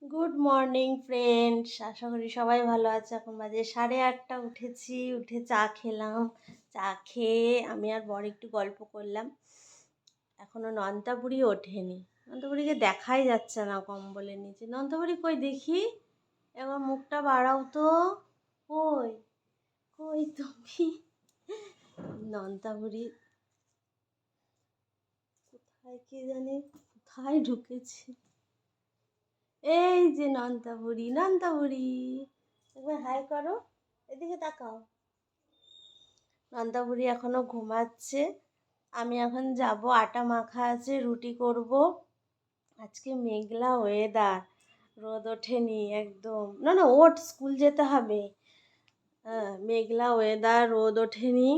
Good morning friends, আশা করি সবাই ভালো আছে। এখন বাজে 8:30, উঠেছি, উঠে চা খেলাম। চা খেয়ে আমি আর বর একটু গল্প করলাম। এখনও নন্তাবুড়ি ওঠেনি। নন্তাবুড়িকে দেখাই যাচ্ছে না কম্বলের নিচে। নন্তাবুড়ি কই দেখি, এবার মুখটা বাড়াও তো। কই কই তুমি? নন্তাবুড়ি কোথায় কে জানি, কোথায় ঢুকেছে? এই যে নন্তাবুড়ি, নন্তাবুড়ি একবার হাই করো, এদিকে তাকাও। নন্দাবুড়ি এখনো ঘুমাচ্ছে। আমি এখন যাব, আটা মাখা আছে, রুটি করব। আজকে মেঘলা ওয়েদার, রোদ ওঠেনি একদম। না না, ওঠ, স্কুল যেতে হবে। হ্যাঁ, মেঘলা ওয়েদার, রোদ ওঠেনি।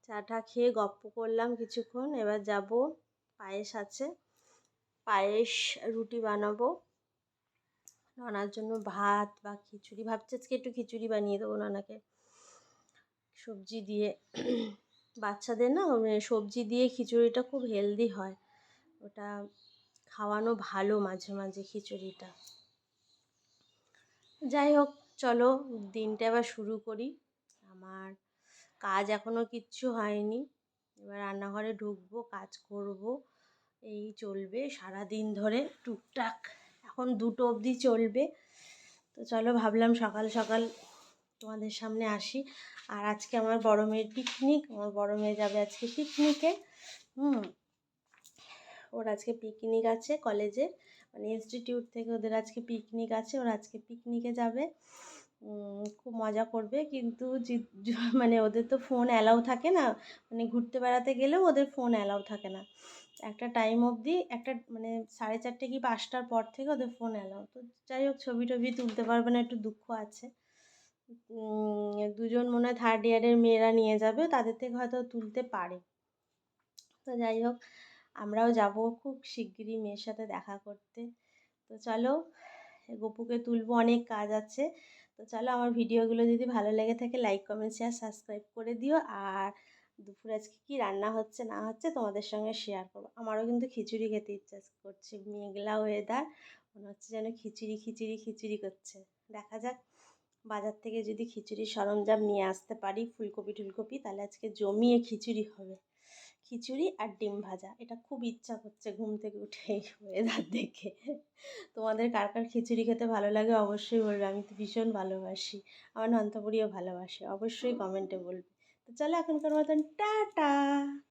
চাটা খেয়ে গপ্প করলাম কিছুক্ষণ, এবার যাব। পায়েস আছে, পায়েস রুটি বানাবো। নানার জন্য ভাত বা খিচুড়ি, ভাবছি আজকে একটু খিচুড়ি বানিয়ে দেবো নানাকে, সবজি দিয়ে। বাচ্চাদের না সবজি দিয়ে খিচুড়িটা খুব হেলদি হয়, ওটা খাওয়ানো ভালো মাঝে মাঝে খিচুড়িটা। যাই হোক, চলো দিনটা এবার শুরু করি। আমার কাজ এখনও কিচ্ছু হয়নি, এবার রান্নাঘরে ঢুকবো, কাজ করব। এই চলবে সারা দিন ধরে টুকটাক, এখন 2টো অবধি চলবে। তো চলো, ভাবলাম সকাল সকাল তোমাদের সামনে আসি। আর আজকে আমার বড় মেয়ের পিকনিক, আমার বড় মেয়ে যাবে আজকে পিকনিকে। ওর আজকে পিকনিক আছে কলেজে, মানে ইনস্টিটিউট থেকে ওদের আজকে পিকনিক আছে, ওর আজকে পিকনিকে যাবে। খুব মজা করবে, কিন্তু মানে ওদের তো ফোন অ্যালাউ থাকে না, মানে ঘুরতে বেড়াতে গেলেও ওদের ফোন অ্যালাউ থাকে না একটা টাইম অবধি, একটা মানে 4:30 কি 5টার পর থেকে ওদের ফোন অ্যালাউ। তো যাই হোক, ছবি টবি তুলতে পারবে না, একটু দুঃখ আছে। দুজন মনে হয় 3rd ইয়ারের মেয়েরা নিয়ে যাবে, তাদের থেকে হয়তো তুলতে পারে। তো যাই হোক, আমরাও যাব খুব শিগগিরই মেয়ের সাথে দেখা করতে। তো চলো, গপুকে তুলবো, অনেক কাজ আছে। তো চলো, আমার ভিডিওগুলো যদি ভালো লেগে থাকে লাইক কমেন্ট শেয়ার সাবস্ক্রাইব করে দিও। আর দুপুরে আজকে কী রান্না হচ্ছে না হচ্ছে তোমাদের সঙ্গে শেয়ার করবো। আমারও কিন্তু খিচুড়ি খেতে ইচ্ছা করছে, মেঘলা ওয়েদার, মনে হচ্ছে যেন খিচুড়ি খিচুড়ি খিচুড়ি করছে। দেখা যাক, বাজার থেকে যদি খিচুড়ির সরঞ্জাম নিয়ে আসতে পারি, ফুলকপি টুলকপি, তাহলে আজকে জমিয়ে খিচুড়ি হবে। খিচুড়ি আর ডিম ভাজা, এটা খুব ইচ্ছা করছে ঘুম থেকে উঠে ওয়েদার দেখে। তোমাদের কার কার খিচুড়ি খেতে ভালো লাগে অবশ্যই বলবে, আমি তো ভীষণ ভালোবাসি। আমার নন্তপুরিও ভালোবাসে, অবশ্যই কমেন্টে বলবে। তো চলো, এখনকার মতন টাটা।